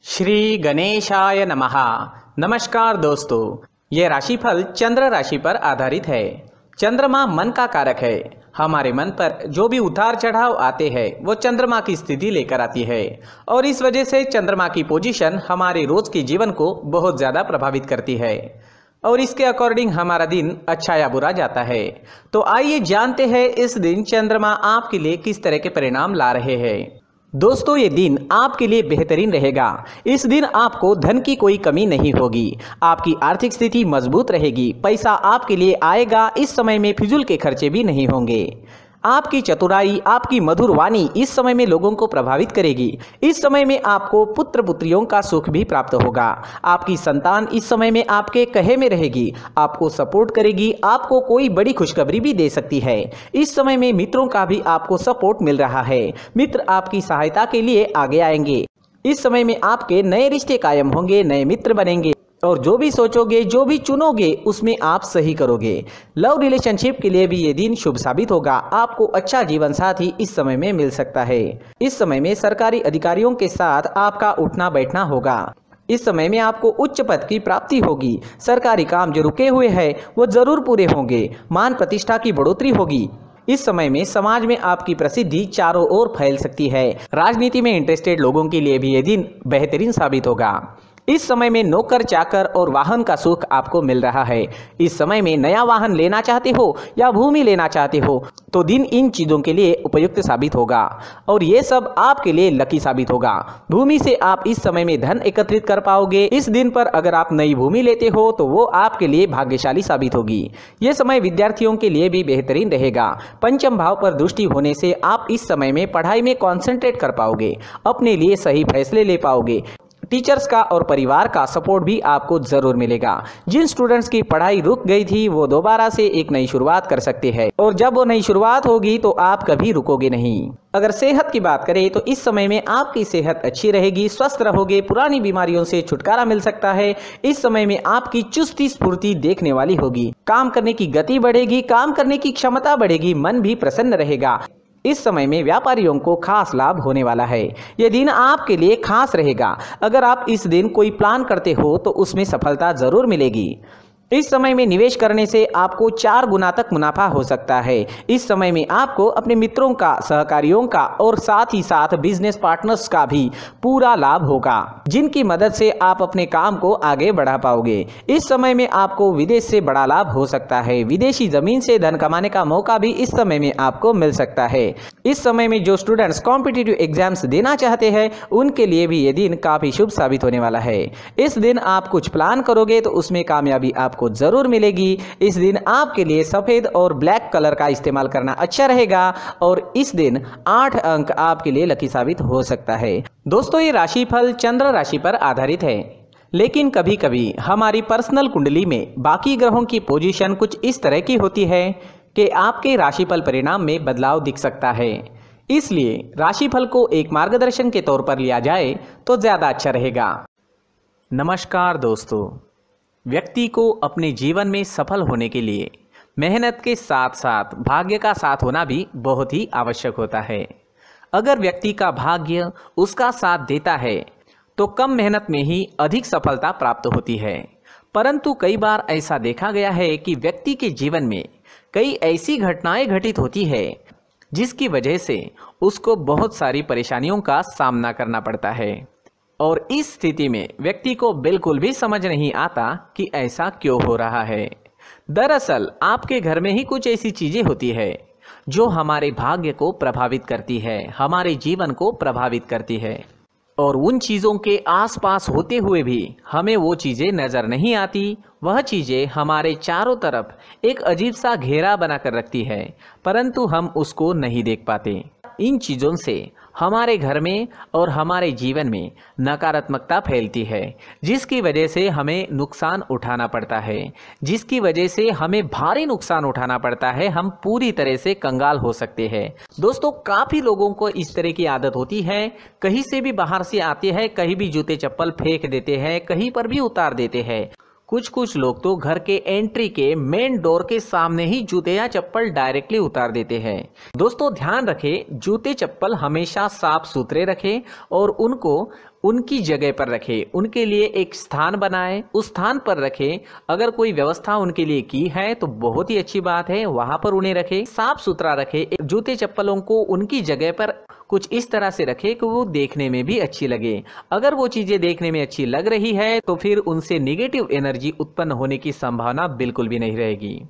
श्री गणेशाय नमः। नमस्कार दोस्तों, ये राशिफल चंद्र राशि पर आधारित है। चंद्रमा मन का कारक है। हमारे मन पर जो भी उतार चढ़ाव आते हैं वो चंद्रमा की स्थिति लेकर आती है और इस वजह से चंद्रमा की पोजीशन हमारे रोज के जीवन को बहुत ज़्यादा प्रभावित करती है और इसके अकॉर्डिंग हमारा दिन अच्छा या बुरा जाता है। तो आइए जानते हैं इस दिन चंद्रमा आपके लिए किस तरह के परिणाम ला रहे हैं। दोस्तों, ये दिन आपके लिए बेहतरीन रहेगा। इस दिन आपको धन की कोई कमी नहीं होगी। आपकी आर्थिक स्थिति मजबूत रहेगी। पैसा आपके लिए आएगा। इस समय में फिजूल के खर्चे भी नहीं होंगे। आपकी चतुराई, आपकी मधुर वाणी इस समय में लोगों को प्रभावित करेगी। इस समय में आपको पुत्र पुत्रियों का सुख भी प्राप्त होगा। आपकी संतान इस समय में आपके कहे में रहेगी, आपको सपोर्ट करेगी। आपको कोई बड़ी खुशखबरी भी दे सकती है। इस समय में मित्रों का भी आपको सपोर्ट मिल रहा है। मित्र आपकी सहायता के लिए आगे आएंगे। इस समय में आपके नए रिश्ते कायम होंगे, नए मित्र बनेंगे और जो भी सोचोगे, जो भी चुनोगे उसमें आप सही करोगे। लव रिलेशनशिप के लिए भी ये दिन शुभ साबित होगा। आपको अच्छा जीवन साथी इस समय में मिल सकता है। इस समय में सरकारी अधिकारियों के साथ आपका उठना बैठना होगा। इस समय में आपको उच्च पद की प्राप्ति होगी। सरकारी काम जो रुके हुए हैं वो जरूर पूरे होंगे। मान प्रतिष्ठा की बढ़ोतरी होगी। इस समय में समाज में आपकी प्रसिद्धि चारों ओर फैल सकती है। राजनीति में इंटरेस्टेड लोगों के लिए भी ये दिन बेहतरीन साबित होगा। इस समय में नौकर चाकर और वाहन का सुख आपको मिल रहा है। इस समय में नया वाहन लेना चाहते हो या भूमि लेना चाहते हो तो दिन इन चीज़ों के लिए उपयुक्त साबित होगा और ये सब आपके लिए लकी साबित होगा। भूमि से आप इस समय में धन एकत्रित कर पाओगे। इस दिन पर अगर आप नई भूमि लेते हो तो वो आपके लिए भाग्यशाली साबित होगी। ये समय विद्यार्थियों के लिए भी बेहतरीन रहेगा। पंचम भाव पर दृष्टि होने से आप इस समय में पढ़ाई में कॉन्सेंट्रेट कर पाओगे, अपने लिए सही फैसले ले पाओगे। टीचर्स का और परिवार का सपोर्ट भी आपको जरूर मिलेगा। जिन स्टूडेंट्स की पढ़ाई रुक गई थी वो दोबारा से एक नई शुरुआत कर सकते हैं और जब वो नई शुरुआत होगी तो आप कभी रुकोगे नहीं। अगर सेहत की बात करें तो इस समय में आपकी सेहत अच्छी रहेगी, स्वस्थ रहोगे। पुरानी बीमारियों से छुटकारा मिल सकता है। इस समय में आपकी चुस्ती स्फूर्ति देखने वाली होगी। काम करने की गति बढ़ेगी, काम करने की क्षमता बढ़ेगी, मन भी प्रसन्न रहेगा। इस समय में व्यापारियों को खास लाभ होने वाला है। यह दिन आपके लिए खास रहेगा। अगर आप इस दिन कोई प्लान करते हो तो उसमें सफलता जरूर मिलेगी। इस समय में निवेश करने से आपको 4 गुना तक मुनाफा हो सकता है। इस समय में आपको अपने मित्रों का, सहकारियों का और साथ ही साथ बिजनेस पार्टनर्स का भी पूरा लाभ होगा, जिनकी मदद से आप अपने काम को आगे बढ़ा पाओगे। इस समय में आपको विदेश से बड़ा लाभ हो सकता है। विदेशी जमीन से धन कमाने का मौका भी इस समय में आपको मिल सकता है। इस समय में जो स्टूडेंट्स कॉम्पिटिटिव एग्जाम्स देना चाहते हैं उनके लिए भी ये दिन काफी शुभ साबित होने वाला है। इस दिन आप कुछ प्लान करोगे तो उसमें कामयाबी आपको जरूर मिलेगी। इस दिन आपके लिए सफेद और ब्लैक कलर का इस्तेमाल करना अच्छा रहेगा और इस दिन 8 अंक आपके लिए लकी साबित हो सकता है। दोस्तों, ये राशिफल चंद्र राशि पर आधारित है, लेकिन कभी कभी हमारी पर्सनल कुंडली में बाकी ग्रहों की पोजीशन कुछ इस तरह की होती है कि आपके राशिफल परिणाम में बदलाव दिख सकता है। इसलिए राशिफल को एक मार्गदर्शन के तौर पर लिया जाए तो ज्यादा अच्छा रहेगा। नमस्कार दोस्तों, व्यक्ति को अपने जीवन में सफल होने के लिए मेहनत के साथ साथ भाग्य का साथ होना भी बहुत ही आवश्यक होता है। अगर व्यक्ति का भाग्य उसका साथ देता है तो कम मेहनत में ही अधिक सफलता प्राप्त होती है। परंतु कई बार ऐसा देखा गया है कि व्यक्ति के जीवन में कई ऐसी घटनाएं घटित होती है जिसकी वजह से उसको बहुत सारी परेशानियों का सामना करना पड़ता है और इस स्थिति में व्यक्ति को बिल्कुल भी समझ नहीं आता कि ऐसा क्यों हो रहा है। दरअसल आपके घर में ही कुछ ऐसी चीजें होती है जो हमारे भाग्य को प्रभावित करती है, हमारे जीवन को प्रभावित करती है और उन चीज़ों के आसपास होते हुए भी हमें वो चीज़ें नज़र नहीं आती। वह चीज़ें हमारे चारों तरफ एक अजीब सा घेरा बनाकर रखती है, परंतु हम उसको नहीं देख पाते। इन चीज़ों से हमारे घर में और हमारे जीवन में नकारात्मकता फैलती है, जिसकी वजह से हमें नुकसान उठाना पड़ता है, जिसकी वजह से हमें भारी नुकसान उठाना पड़ता है। हम पूरी तरह से कंगाल हो सकते हैं। दोस्तों, काफ़ी लोगों को इस तरह की आदत होती है, कहीं से भी बाहर से आते हैं, कहीं भी जूते चप्पल फेंक देते हैं, कहीं पर भी उतार देते हैं। कुछ लोग तो घर के एंट्री के मेन डोर के सामने ही जूते या चप्पल डायरेक्टली उतार देते हैं। दोस्तों ध्यान रखें, जूते चप्पल हमेशा साफ सुथरे रखें और उनको उनकी जगह पर रखें, उनके लिए एक स्थान बनाएं, उस स्थान पर रखें। अगर कोई व्यवस्था उनके लिए की है तो बहुत ही अच्छी बात है, वहां पर उन्हें रखें, साफ सुथरा रखें। जूते चप्पलों को उनकी जगह पर कुछ इस तरह से रखें कि वो देखने में भी अच्छी लगे। अगर वो चीजें देखने में अच्छी लग रही है तो फिर उनसे नेगेटिव एनर्जी उत्पन्न होने की संभावना बिल्कुल भी नहीं रहेगी।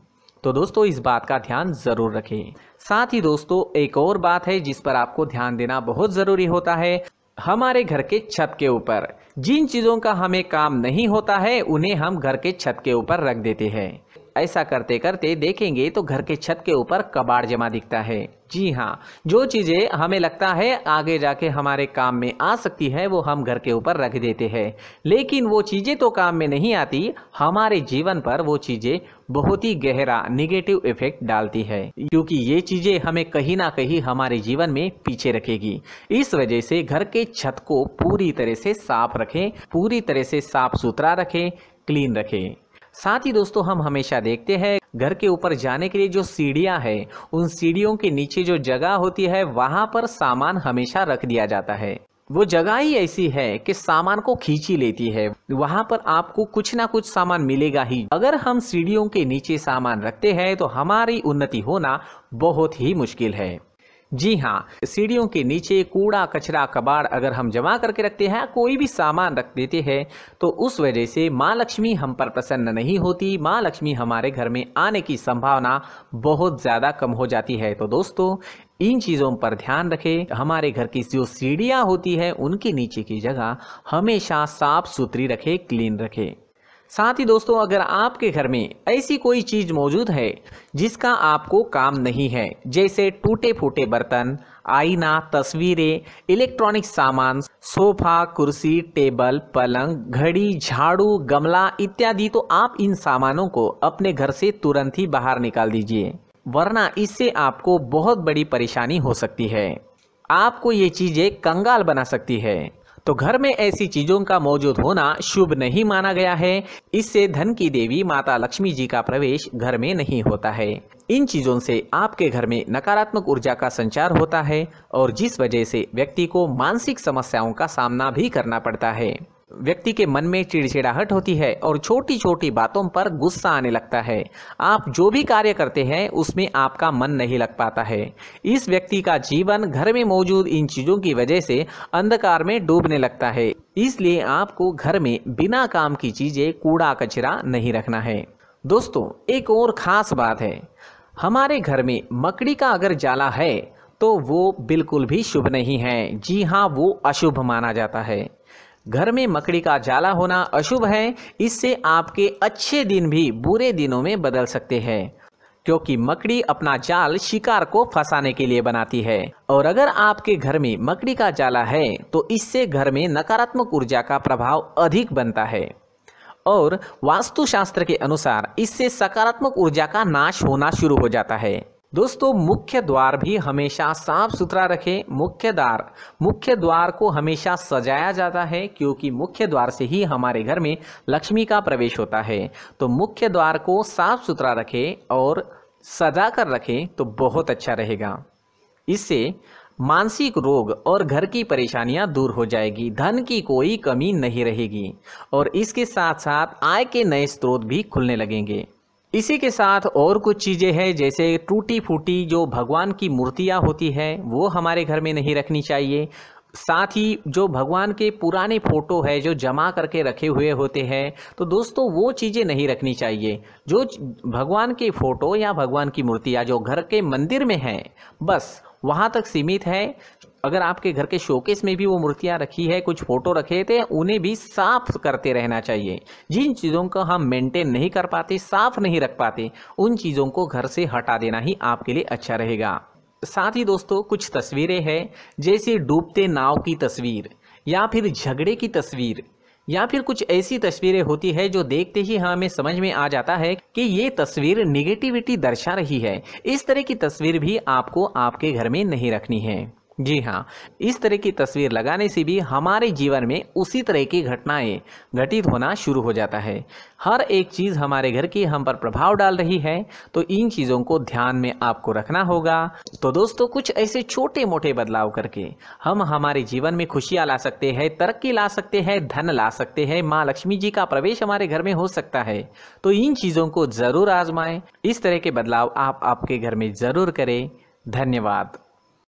तो दोस्तों इस बात का ध्यान जरूर रखें। साथ ही दोस्तों एक और बात है जिस पर आपको ध्यान देना बहुत जरूरी होता है, हमारे घर के छत के ऊपर जिन चीजों का हमें काम नहीं होता है उन्हें हम घर के छत के ऊपर रख देते हैं। ऐसा करते करते देखेंगे तो घर के छत के ऊपर कबाड़ जमा दिखता है। जी हाँ, जो चीजें हमें लगता है आगे जाके हमारे काम में आ सकती है वो हम घर के ऊपर रख देते हैं, लेकिन वो चीजें तो काम में नहीं आती, हमारे जीवन पर वो चीजें बहुत ही गहरा नेगेटिव इफेक्ट डालती है, क्योंकि ये चीजें हमें कहीं ना कहीं हमारे जीवन में पीछे रखेगी। इस वजह से घर के छत को पूरी तरह से साफ रखें, पूरी तरह से साफ सुथरा रखें, क्लीन रखें। साथ ही दोस्तों हम हमेशा देखते हैं घर के ऊपर जाने के लिए जो सीढ़ियां हैं, उन सीढ़ियों के नीचे जो जगह होती है वहां पर सामान हमेशा रख दिया जाता है। वो जगह ही ऐसी है कि सामान को खींची लेती है, वहां पर आपको कुछ ना कुछ सामान मिलेगा ही। अगर हम सीढ़ियों के नीचे सामान रखते हैं तो हमारी उन्नति होना बहुत ही मुश्किल है। जी हाँ, सीढ़ियों के नीचे कूड़ा कचरा कबाड़ अगर हम जमा करके रखते हैं, कोई भी सामान रख देते हैं, तो उस वजह से माँ लक्ष्मी हम पर प्रसन्न नहीं होती, माँ लक्ष्मी हमारे घर में आने की संभावना बहुत ज़्यादा कम हो जाती है। तो दोस्तों इन चीज़ों पर ध्यान रखें। हमारे घर की जो सीढ़ियाँ होती है उनके नीचे की जगह हमेशा साफ सुथरी रखें, क्लीन रखें। साथ ही दोस्तों अगर आपके घर में ऐसी कोई चीज मौजूद है जिसका आपको काम नहीं है, जैसे टूटे फूटे बर्तन, आईना, तस्वीरें, इलेक्ट्रॉनिक सामान, सोफा, कुर्सी, टेबल, पलंग, घड़ी, झाड़ू, गमला इत्यादि, तो आप इन सामानों को अपने घर से तुरंत ही बाहर निकाल दीजिए, वरना इससे आपको बहुत बड़ी परेशानी हो सकती है। आपको ये चीजें कंगाल बना सकती है। तो घर में ऐसी चीजों का मौजूद होना शुभ नहीं माना गया है। इससे धन की देवी माता लक्ष्मी जी का प्रवेश घर में नहीं होता है। इन चीजों से आपके घर में नकारात्मक ऊर्जा का संचार होता है और जिस वजह से व्यक्ति को मानसिक समस्याओं का सामना भी करना पड़ता है। व्यक्ति के मन में चिड़चिड़ाहट होती है और छोटी छोटी बातों पर गुस्सा आने लगता है। आप जो भी कार्य करते हैं उसमें आपका मन नहीं लग पाता है। इस व्यक्ति का जीवन घर में मौजूद इन चीजों की वजह से अंधकार में डूबने लगता है। इसलिए आपको घर में बिना काम की चीजें, कूड़ा कचरा नहीं रखना है। दोस्तों एक और खास बात है, हमारे घर में मकड़ी का अगर जाला है तो वो बिल्कुल भी शुभ नहीं है। जी हाँ, वो अशुभ माना जाता है। घर में मकड़ी का जाला होना अशुभ है। इससे आपके अच्छे दिन भी बुरे दिनों में बदल सकते हैं, क्योंकि मकड़ी अपना जाल शिकार को फंसाने के लिए बनाती है। और अगर आपके घर में मकड़ी का जाला है तो इससे घर में नकारात्मक ऊर्जा का प्रभाव अधिक बनता है और वास्तुशास्त्र के अनुसार इससे सकारात्मक ऊर्जा का नाश होना शुरू हो जाता है। दोस्तों मुख्य द्वार भी हमेशा साफ सुथरा रखें। मुख्य द्वार को हमेशा सजाया जाता है, क्योंकि मुख्य द्वार से ही हमारे घर में लक्ष्मी का प्रवेश होता है। तो मुख्य द्वार को साफ सुथरा रखें और सजा कर रखें तो बहुत अच्छा रहेगा। इससे मानसिक रोग और घर की परेशानियां दूर हो जाएगी, धन की कोई कमी नहीं रहेगी और इसके साथ साथ आय के नए स्रोत भी खुलने लगेंगे। इसी के साथ और कुछ चीज़ें हैं, जैसे टूटी फूटी जो भगवान की मूर्तियां होती है वो हमारे घर में नहीं रखनी चाहिए। साथ ही जो भगवान के पुराने फोटो है जो जमा करके रखे हुए होते हैं, तो दोस्तों वो चीज़ें नहीं रखनी चाहिए। जो भगवान के फोटो या भगवान की मूर्तियां जो घर के मंदिर में हैं बस वहाँ तक सीमित है। अगर आपके घर के शोकेस में भी वो मूर्तियां रखी है, कुछ फोटो रखे थे, उन्हें भी साफ करते रहना चाहिए। जिन चीज़ों को हम मेंटेन नहीं कर पाते, साफ नहीं रख पाते, उन चीज़ों को घर से हटा देना ही आपके लिए अच्छा रहेगा। साथ ही दोस्तों कुछ तस्वीरें हैं, जैसे डूबते नाव की तस्वीर या फिर झगड़े की तस्वीर या फिर कुछ ऐसी तस्वीरें होती है जो देखते ही हमें समझ में आ जाता है कि ये तस्वीर निगेटिविटी दर्शा रही है। इस तरह की तस्वीर भी आपको आपके घर में नहीं रखनी है। जी हाँ, इस तरह की तस्वीर लगाने से भी हमारे जीवन में उसी तरह की घटनाएं घटित होना शुरू हो जाता है। हर एक चीज़ हमारे घर की हम पर प्रभाव डाल रही है, तो इन चीज़ों को ध्यान में आपको रखना होगा। तो दोस्तों, कुछ ऐसे छोटे मोटे बदलाव करके हम हमारे जीवन में खुशियाँ ला सकते हैं, तरक्की ला सकते हैं, धन ला सकते हैं, माँ लक्ष्मी जी का प्रवेश हमारे घर में हो सकता है। तो इन चीज़ों को ज़रूर आजमाएं। इस तरह के बदलाव आप आपके घर में ज़रूर करें। धन्यवाद।